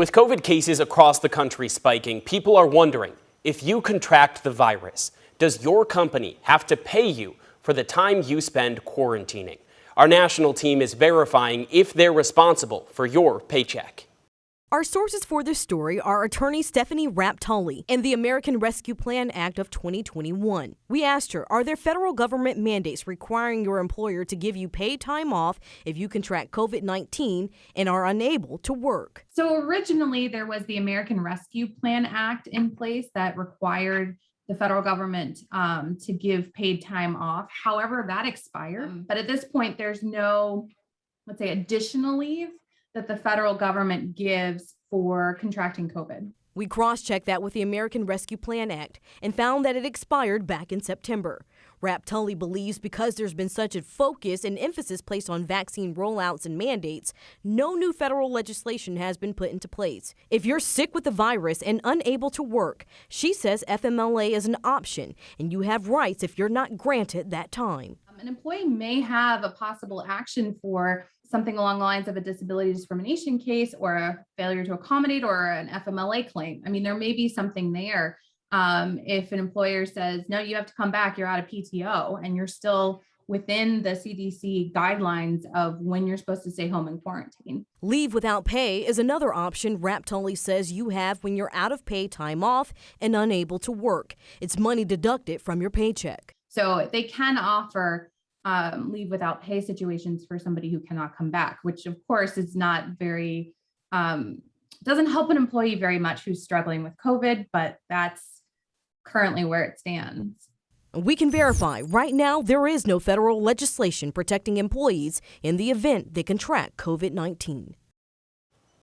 With COVID cases across the country spiking, people are wondering, if you contract the virus, does your company have to pay you for the time you spend quarantining? Our national team is verifying if they're responsible for your paycheck. Our sources for this story are attorney Stephanie Rapp-Tully and the American Rescue Plan Act of 2021. We asked her, are there federal government mandates requiring your employer to give you paid time off if you contract COVID-19 and are unable to work? So originally there was the American Rescue Plan Act in place that required the federal government to give paid time off. However, that expired. But at this point, there's no, let's say, additional leave that the federal government gives for contracting COVID. We cross-checked that with the American Rescue Plan Act and found that it expired back in September. Rapp-Tully believes because there's been such a focus and emphasis placed on vaccine rollouts and mandates, no new federal legislation has been put into place. If you're sick with the virus and unable to work, she says FMLA is an option and you have rights if you're not granted that time. An employee may have a possible action for something along the lines of a disability discrimination case or a failure to accommodate or an FMLA claim. I mean, there may be something there. If an employer says, no, you have to come back, you're out of PTO, and you're still within the CDC guidelines of when you're supposed to stay home in quarantine. Leave without pay is another option Rapp-Tully says you have when you're out of pay time off and unable to work. It's money deducted from your paycheck. So they can offer leave without pay situations for somebody who cannot come back, which of course is not very, doesn't help an employee very much who's struggling with COVID, but that's currently where it stands. We can verify right now there is no federal legislation protecting employees in the event they contract COVID-19.